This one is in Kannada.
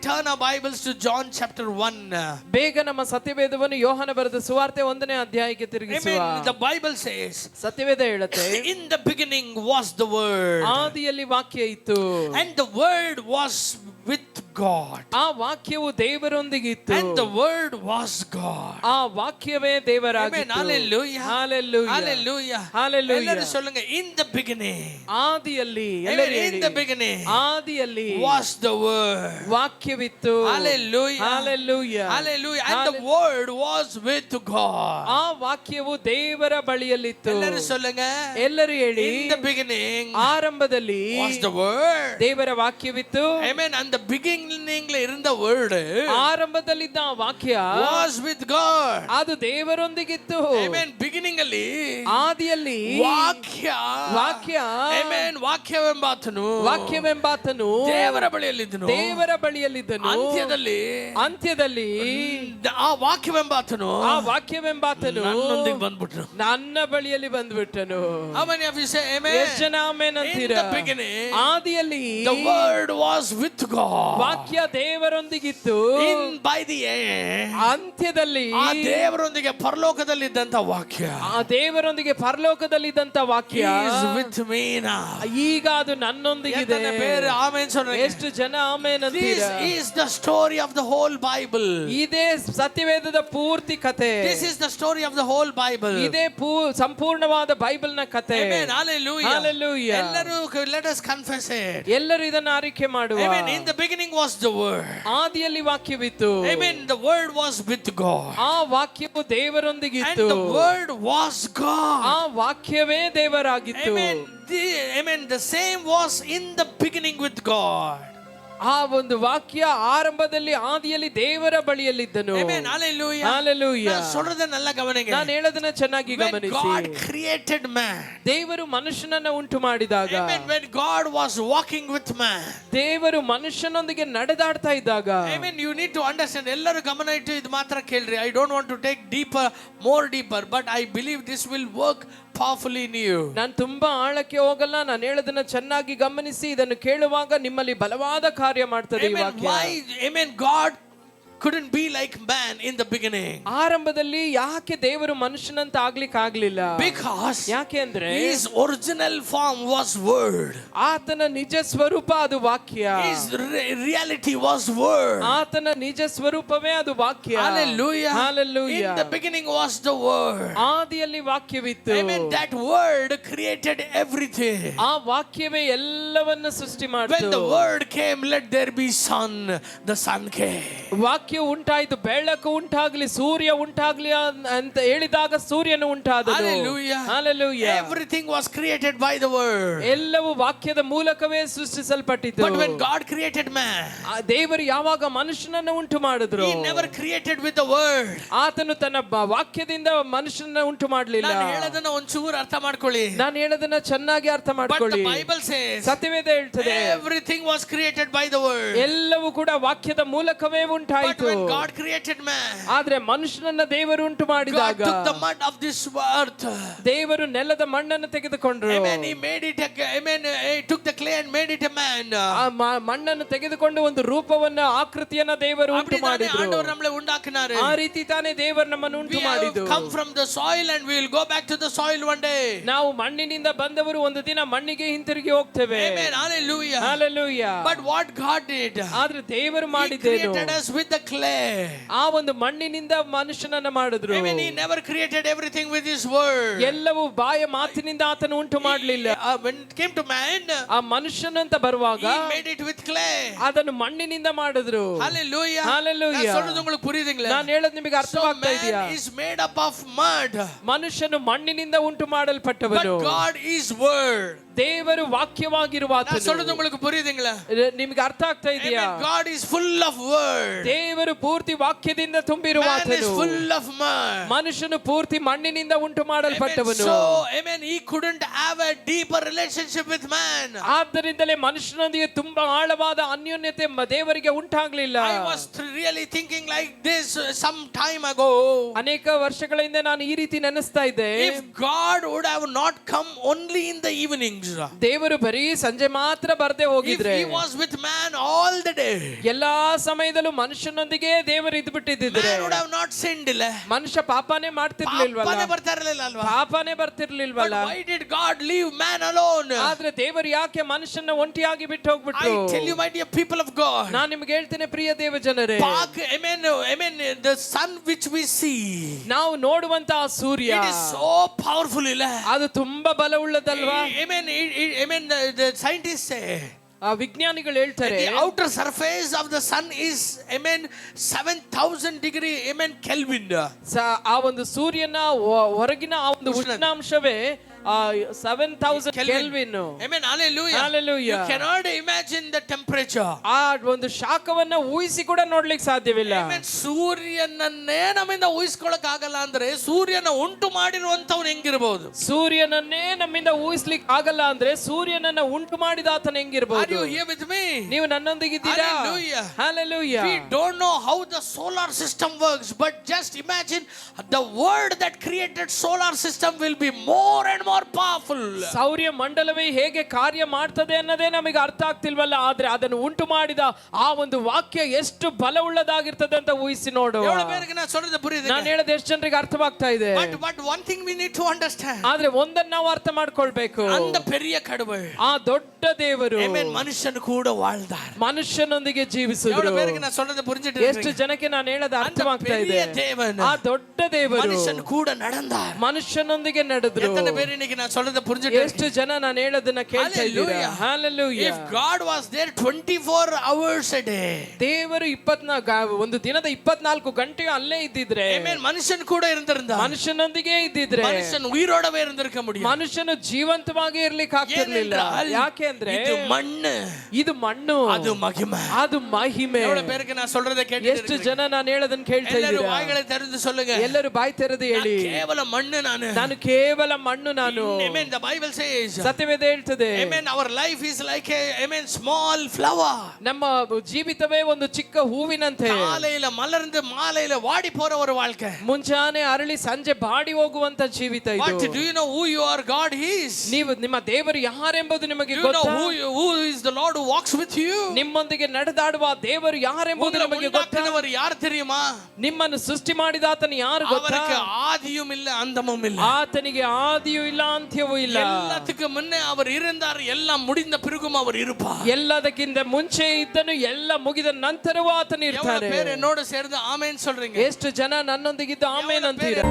turn our Bibles to John chapter 1. ಬೇಗ ನಮ್ಮ ಸತ್ಯವೇದವನ್ನು ಯೋಹಾನ ಬರೆದ ಸುವಾರ್ತೆ 1ನೇ ಅಧ್ಯಾಯಕ್ಕೆ ತಿರುಗಿಸುವ. Amen. The Bible says, ಸತ್ಯವೇದ ಹೇಳುತ್ತೆ, in the beginning was the word. ಆದಿಯಲ್ಲಿ ವಾಕ್ಯ ಇತ್ತು. And the word was with God. ಆ ವಾಕ್ಯವು ದೇವರೊಂದಿಗೆ ಇತ್ತು. And the word was God. ಆ ವಾಕ್ಯವೇ ದೇವರಾಗಿತ್ತು. Amen. Hallelujah. Hallelujah. Hallelujah. Hallelujah. ಎಲ್ಲರೂ சொல்லுங்க, in the beginning. ಆದಿಯಲ್ಲಿ, In the beginning. ಆದಿಯಲ್ಲಿ was the word. ವಾಕ್ಯವಿತ್ತು. Hallelujah. Hallelujah. Hallelujah. And the word was with God. ಆ ವಾಕ್ಯವು ದೇವರ ಬಳಿಯಲ್ಲಿತ್ತು. ಎಲ್ಲರೂ சொல்லுங்க, ಎಲ್ಲರೂ ಹೇಳಿ, in the beginning ಆರಂಭದಲ್ಲಿ was the word. ದೇವರ ವಾಕ್ಯವಿತ್ತು. Amen. And the beginning இருந்த word, ಆರಂಭದಲ್ಲಿದ್ದ ಆ ವಾಕ್ಯ was with God. ಅದು ದೇವರೊಂದಿಗಿತ್ತು. Amen. beginning ಅಲ್ಲಿ, ಆದಿಯಲ್ಲಿ ವಾಕ್ಯ, Amen, ವಾಕ್ಯವೆಂಬಾತನು ದೇವರ ಬಳಿಯಲ್ಲಿದ್ದನು. ಅಂತ್ಯದಲ್ಲಿ ಆ ವಾಕ್ಯವೆಂಬಾತನು ನನ್ನೊಂದಿಗೆ ಬಂದ್ಬಿಟ್ರು, ನನ್ನ ಬಳಿಯಲ್ಲಿ ಬಂದ್ಬಿಟ್ಟನು. How many of you say amen? ಎಷ್ಟು ಜನ ಆಮೆನ್ ಅಂತೀರಾ? In the beginning, ಆದಿಯಲ್ಲಿ the word was with God. ವಾಕ್ಯ ದೇವರೊಂದಿಗಿತ್ತು. by the end, ಅಂತ್ಯದಲ್ಲಿ ಆ ದೇವರೊಂದಿಗೆ ಪರಲೋಕದಲ್ಲಿದ್ದಂತ ವಾಕ್ಯ, ಆ ದೇವರೊಂದಿಗೆ ಪರಲೋಕದಲ್ಲಿದ್ದಂತ ವಾಕ್ಯ is with me now. ಈಗ ಅದು ನನ್ನೊಂದಿಗಿದೆ. ಬೇರೆ ಆಮೆನ್ ಸೊನ್ನೆ. ಎಷ್ಟು ಜನ ಆಮೆನ್ ಅಂತೀರಾ? This is the story of the whole Bible. ಇದೇ ಸತ್ಯವೇದದ ಪೂರ್ತಿ ಕಥೆ. This is the story of the whole Bible. ಇದೇ ಸಂಪೂರ್ಣವಾದ ಬೈಬಲ್ನ ಕಥೆ. Amen. Hallelujah. Hallelujah. ಎಲ್ಲರೂ let us confess it. ಎಲ್ಲರೂ ಇದನ್ನು ಆರಿಕೆ ಮಾಡುವ. Amen. In the beginning was the word. ಆದಿಯಲ್ಲಿ ವಾಕ್ಯವಿತ್ತು. Amen. The word was with God. ಆ ವಾಕ್ಯವು ದೇವರೊಂದಿಗಿತ್ತು. And the word was God. ಆ ವಾಕ್ಯವೇ ದೇವರಾಗಿತ್ತು. Amen. Amen. The same was in the beginning with God. ಆ ಒಂದು ವಾಕ್ಯ ಆರಂಭದಲ್ಲಿ ಆದಿಯಲ್ಲಿ ದೇವರ ಬಳಿಯಲ್ಲಿದ್ದನು. Amen. Hallelujah. Hallelujah. ನಾನು சொல்றದನ್ನೆಲ್ಲ ಗಮನಿಸಿ. ನಾನು ಹೇಳೋದನ್ನ ಚೆನ್ನಾಗಿ ಗಮನಿಸಿ. God created man. ದೇವರು ಮನುಷ್ಯನನ್ನು ಉಂಟು ಮಾಡಿದಾಗ, Amen, when God was walking with man, ದೇವರು ಮನುಷ್ಯನೊಂದಿಗೆ ನಡೆದಾಡ್ತಾ ಇದ್ದಾಗ, Amen, you need to understand. ಎಲ್ಲರೂ ಗಮನ ಇಟ್ಟು ಇದು ಮಾತ್ರ ಕೇಳ್ರಿ. I don't want to take more deeper, but I believe this will work powerfully in you. ನಾನು ತುಂಬಾ ಆಳಕ್ಕೆ ಹೋಗಲ್ಲ, ನಾನು ಹೇಳೋದನ್ನ ಚೆನ್ನಾಗಿ ಗಮನಿಸಿ. ಇದನ್ನು ಕೇಳುವಾಗ ನಿಮ್ಮಲ್ಲಿ ಬಲವಾದ ಕಾರ್ಯ ಮಾಡ್ತದೆ ಈ ವಾಕ್ಯ. Why? Amen. God couldn't be like man in the beginning. ಆರಂಭದಲ್ಲಿ ಯಾಕೆ ದೇವರು ಮನುಷ್ಯನಂತ ಆಗ್ಲಿಕ್ಕೆ ಆಗ್ಲಿಲ್ಲ? Because ಯಾಕೆ ಅಂದ್ರೆ his original form was word. ಆತನ ನಿಜ ಸ್ವರೂಪ ಅದು ವಾಕ್ಯ. His reality was word. ಆತನ ನಿಜ ಸ್ವರೂಪವೇ ಅದು ವಾಕ್ಯ. Hallelujah. Hallelujah. In the beginning was the word. ಆದಿಯಲ್ಲಿ ವಾಕ್ಯವಿತ್ತು. Amen. That word created everything. ಆ ವಾಕ್ಯವೇ ಎಲ್ಲವನ್ನ ಸೃಷ್ಟಿ ಮಾಡಿತು. When the word came, let there be sun, the sun came. ವಾಕ್ಯ ಉಂಟಾಯಿತು, ಬೆಳಕು ಉಂಟಾಗ್ಲಿ, ಸೂರ್ಯ ಉಂಟಾಗ್ಲಿ ಅಂತ ಹೇಳಿದಾಗ ಸೂರ್ಯನು ಉಂಟಾದನು. Hallelujah. Hallelujah. Everything was created by the word. ಎಲ್ಲವೂ ವಾಕ್ಯದ ಮೂಲಕವೇ ಸೃಷ್ಟಿಸಲ್ಪಟ್ಟಿತು. But when God created man, ದೇವರು ಯಾವಾಗ ಮನುಷ್ಯನನ್ನು ಉಂಟು ಮಾಡಿದ್ರು, he never created with the word. ಆತನು ತನ್ನ ವಾಕ್ಯದಿಂದ ಮನುಷ್ಯನನ್ನು ಉಂಟು ಮಾಡಲಿಲ್ಲ. ನಾನು ಹೇಳೋದನ್ನ ಒಂಚೂರು ಅರ್ಥ ಮಾಡ್ಕೊಳ್ಳಿ. ನಾನು ಹೇಳೋದನ್ನ ಚೆನ್ನಾಗಿ ಅರ್ಥ ಮಾಡ್ಕೊಳ್ಳಿ. But the Bible says, ಸತ್ಯವೇದ ಹೇಳ್ತದೆ, everything was created by the word. ಎಲ್ಲವೂ ಕೂಡ ವಾಕ್ಯದ ಮೂಲಕವೇ ಉಂಟಾಯಿತು. But when God created man, ಆದ್ರೆ ಮನುಷ್ಯನನ್ನ ದೇವರು ಉಂಟು ಮಾಡಿದಾಗ, God took the mud of this earth. ದೇವರು ನೆಲದ ಮಣ್ಣನ್ನು ತೆಗೆದುಕೊಂಡ್ರು. Amen. He made it. Amen. He took the clay and made it a man. ಆ ಮಣ್ಣನ್ನು ತೆಗೆದುಕೊಂಡು ಒಂದು ರೂಪವನ್ನ, ಆಕೃತಿಯನ್ನ ದೇವರು ಉಂಟು ಮಾಡಿದ್ರು. ಆಂಡವರು ನಮ್ಮನ್ನು ಉಂಟಾಕಿನಾರೆ. ಆ ರೀತಿ ತಾನೇ ದೇವರು ನಮ್ಮನ್ನು ಉಂಟು ಮಾಡಿದ್ರು. Come from the soil and we will go back to the soil one day. ನಾವು ಮಣ್ಣಿನಿಂದ ಬಂದವರು ಒಂದು ದಿನ ಮಣ್ಣಿಗೆ ಹಿಂತಿರುಗಿ ಹೋಗ್ತೇವೆ. Amen. Hallelujah. Hallelujah. But what God did, ಆದ್ರೆ ದೇವರು He ಮಾಡಿದ್ದೇನು, created us with the clay. ಆ ಒಂದು ಮಣ್ಣಿನಿಂದ ಮನುಷ್ಯನನ್ನ ಮಾಡಿದ್ರು. Amen. He never created everything with His word. ಎಲ್ಲವೂ ಬಾಯ ಮಾತಿನಿಂದ ಆತನು ಉಂಟು ಮಾಡಲಿಲ್ಲ. When it came to man, ಆ ಮನುಷ್ಯನಂತ ಬರುವಾಗ He made it with clay. ಅದನ್ನು ಮಣ್ಣಿನಿಂದ ಮಾಡಿದ್ರು. Hallelujah. Hallelujah. ನಾನು சொல்றது உங்களுக்கு புரியுதுங்களா? ನಾನು ಹೇಳೋದು ನಿಮಗೆ ಅರ್ಥವಾಗ್ತಾ ಇದೆಯಾ? Man is made up of mud. ಮನುಷ್ಯನು ಮಣ್ಣಿನಿಂದ ಉಂಟು ಮಾಡಲ್ಪಟ್ಟವನು. But God is word. ದೇವರು ವಾಕ್ಯವಾಗಿರುವಾತನು. ನಾನು சொல்றது உங்களுக்கு புரியுதுங்களா? ನಿಮಗೆ ಅರ್ಥ ಆಗ್ತಾ ಇದೆಯಾ? God is full of word. ದೇವರು ಪೂರ್ತಿ ವಾಕ್ಯದಿಂದ ತುಂಬಿರುವಾತನು. Man is full of mud. ಮನುಷ್ಯನು ಪೂರ್ತಿ ಮಣ್ಣಿನಿಂದ ಉಂಟು ಮಾಡಲ್ಪಟ್ಟವನು. So, amen, he couldn't have a deeper relationship with man. ಆದ್ದರಿಂದಲೇ ಮನುಷ್ಯನೊಂದಿಗೆ ತುಂಬಾ ಆಳವಾದ ಅನ್ಯೋನ್ಯತೆ ದೇವರಿಗೆ ಉಂಟಾಗಲಿಲ್ಲ. I was really thinking like this some time ago. ಅನೇಕ ವರ್ಷಗಳ ಹಿಂದೆ ನಾನು ಈ ರೀತಿ ನೆನೆಸ್ತಾ ಇದ್ದೆ, if God would have not come only in the evenings, evenings, ದೇವರು ಬರೀ ಸಂಜೆ ಮಾತ್ರ ಬರ್ದೇ if ಹೋಗಿದ್ರೆ, he was with man all the day, ಎಲ್ಲಾ ಸಮಯದಲ್ಲೂ ಮನುಷ್ಯನೊಂದಿಗೆ ದೇವರು ಇದ್ದು ಬಿಟ್ಟಿದ್ರೆ man would have not sinned ಇಲ್ಲ. ಮನುಷ್ಯ ಪಾಪನೇ ಮಾಡ್ತಿರ್ಲಿಲ್ವಲ್ಲ, ಪಾಪನೇ ಬರ್ತಾ ಇರಲಿಲ್ಲ ಅಲ್ವಾ? ಪಾಪನೇ But ಬರ್ತಿರ್ಲಿಲ್ವಲ್ಲ. why did God leave man alone? ಆದ್ರೆ ದೇವರು ಯಾಕೆ ಮನುಷ್ಯನ ಒಂಟಿಯಾಗಿ ಬಿಟ್ಟು I ಹೋಗ್ಬಿಟ್ರು? tell you, my dear people of God, ನಾನ್ ನಿಮ್ಗೆ ಹೇಳ್ತೇನೆ ಪ್ರಿಯ ದೇವ ಜನರೇ, amen, the sun which we see, ನಾವು ನೋಡುವಂತಹ ಸೂರ್ಯ it is so powerful ಇಲ್ಲ? ಅದು ತುಂಬಾ ಬಲವುಳ್ಳದಲ್ವಾ? Amen, the scientists say ಆ ವಿಜ್ಞಾನಿಗಳು ಹೇಳ್ತಾರೆ, the outer surface of the sun is, amen, 7,000 degree, amen, Kelvin. ಆ ಒಂದು ಸೂರ್ಯನ ಹೊರಗಿನ ಆ ಒಂದು ಉಷ್ಣಾಂಶವೇ 7,000 kelvin. Amen, hallelujah. Hallelujah. You cannot imagine the temperature. ಆ ಒಂದು ಶಾಖವನ್ನ ಊಹಿಸಿ ಕೂಡ ನೋಡ್ಲಿಕ್ಕೆ ಸಾಧ್ಯವಿಲ್ಲ. Amen. ಸೂರ್ಯನನ್ನೇ ನಮ್ಮಿಂದ ಊಹಿಸ್ಕೊಳ್ಳಕ್ ಆಗಲ್ಲ ಅಂದ್ರೆ ಸೂರ್ಯನ ಉಂಟು ಮಾಡಿರುವಂತವನು ಹೆಂಗಿರಬಹುದು? ಸೂರ್ಯನನ್ನೇ ನಮ್ಮಿಂದ ಊಹಿಸ್ಲಿಕ್ಕೆ ಆಗಲ್ಲ ಅಂದ್ರೆ ಸೂರ್ಯನನ್ನ ಉಂಟು ಮಾಡಿದ ಆತನ ಹೆಂಗಿರಬಹುದು? Are you here with me? ನೀವು ನನ್ನೊಂದಿಗಿದ್ದೀರಾ? Hallelujah. Hallelujah. We don't know how the solar system works, but just imagine the word that created solar system will be more and more powerful. ಸೌರ್ಯ ಮಂಡಲವೇ ಹೇಗೆ ಕಾರ್ಯ ಮಾಡ್ತದೆ ಅನ್ನೋದೇ ನಮಗೆ ಅರ್ಥ ಆಗ್ತಿಲ್ವಲ್ಲ, ಆದ್ರೆ ಅದನ್ನು ಉಂಟು ಮಾಡಿದ ಆ ಒಂದು ವಾಕ್ಯ ಎಷ್ಟು ಬಲವುಳ್ಳದಾಗಿರ್ತದೆ ಅಂತ ಊಹಿಸಿ ನೋಡು. ನಾನು ಹೇಳೋದು ಎಷ್ಟು ಜನರಿಗೆ ಅರ್ಥವಾಗ್ತಾ ಇದೆ? But one thing we need to understand. ಆದ್ರೆ ಒಂದನ್ನು ನಾವು ಅರ್ಥ ಮಾಡ್ಕೊಳ್ಬೇಕು, அந்த பெரிய கடவுள், ಆ ದೊಡ್ಡ ದೇವರು ಮನುಷ್ಯನು ಕೂಡ வாழ்ந்தார், ಮನುಷ್ಯನೊಂದಿಗೆ ಜೀವಿಸಿದ್ರು. ಎಷ್ಟು ಜನಕ್ಕೆ ನಾನು ಹೇಳೋದು ಅರ್ಥವಾಗ್ತಾ ಇದೆ? ಆ ದೊಡ್ಡ ದೇವರು ಮನುಷ್ಯನು ಕೂಡ ನಡೆದಾರ್, ಮನುಷ್ಯನೊಂದಿಗೆ ನಡೆದ್ರು. ಎಷ್ಟು ಜನ ನಾನು ಹೇಳೋದನ್ನ ಕೇಳ್ತಾ ಇದ್ದೀರಾ? Hallelujah. If God was there 24 hours a day, ದೇವರು 24 ಒಂದು ದಿನದ 24 ಗಂಟೆಯೂ ಅಲ್ಲೇ ಇದ್ದಿದ್ರೆ, ಮನುಷ್ಯನು ಕೂಡ ಇರ್ತಿರ್ಲಿಲ್ಲ, ಮನುಷ್ಯನೊಂದಿಗೆ ಇದ್ದಿದ್ರೆ ಮನುಷ್ಯನು ಉಯಿರೋಡವೇ ಇರ್ತಿರ್ಕ முடியும், ಮನುಷ್ಯನು ಜೀವಂತವಾಗಿ ಇರ್ಲಿಕ್ಕೆ ಆಗ್ತಿರ್ಲಿಲ್ಲ. ಯಾಕೆ ಅಂದ್ರೆ ಇದು ಮಣ್ಣು, ಇದು ಮಣ್ಣು, ಅದು ಮಹಿಮೆ, ಅದು ಮಹಿಮೆ. ಎಷ್ಟು ಜನ ನಾನು ಹೇಳೋದನ್ನ ಕೇಳ್ತಾ ಇದ್ದೀರಾ? ಎಲ್ಲರೂ ಬಾಯಿ ತೆರೆದು ಹೇಳಿ, ಕೇವಲ ಮಣ್ಣು ನಾನು ಕೇವಲ ಮಣ್ಣು ನಾನು. Amen. The Bible says, ಸತ್ಯವೇದ ಹೇಳ್ತದೆ, amen, our life is like a, amen, small flower. ನಮ್ಮ ಜೀವಿತವೇ ಒಂದು ಚಿಕ್ಕ ಹೂವಿನಂತೆ. ಕಾಲೆயில ಮಲರ್ந்து ಮಾಲೆயில ವಾಡಿ போற ஒரு வாழ்க்கை. ಮುಂಜಾನೆ ಅರಳಿ ಸಂಜೆ ಬಾಡಿ ಹೋಗುವಂತ ಜೀವಿತ ಇದು. What do you know who your God is? ನೀವು ನಿಮ್ಮ ದೇವರು ಯಾರೆಂಬುದು ನಿಮಗೆ ಗೊತ್ತಾ? Who is the Lord who walks with you? ನಿಮ್ಮೊಂದಿಗೆ ನಡೆದಾಡುವ ದೇವರು ಯಾರೆಂಬುದು ನಿಮಗೆ ಗೊತ್ತಾ? ಯಾರು தெரியுமா? ನಿಮ್ಮನ್ನು ಸೃಷ್ಟಿ ಮಾಡಿದ ಆತನು ಯಾರು ಗೊತ್ತಾ? ಅವರಿಗೆ ಆದಿಯೂ ಇಲ್ಲ ಅಂತ್ಯವೂ ಇಲ್ಲ. ಆತನಿಗೆ ಆದಿಯೂ ಇಲ್ಲ ಅಂತ್ಯವೂ ಇಲ್ಲ. ಎಲ್ಲದಕ್ಕೆ ಮುನ್ನೆ ಅವರು ಇರುತ್ತಾರ್, ಎಲ್ಲ ಮುಡಿದ ಪಿರುಗುಮ ಅವರು ಇರುಪಾರ್. ಎಲ್ಲದಕ್ಕಿಂತ ಮುಂಚೆ ಇದ್ದನು, ಎಲ್ಲ ಮುಗಿದ ನಂತರವೂ ಆತನು ಇರ್ತಾನೆ. என்னோட சேர்ந்து ஆமென் சொல்றீங்க? ಎಷ್ಟು ಜನ ನನ್ನೊಂದಿಗಿದ್ದು ಆಮೆನ್ ಅಂತೀರಾ?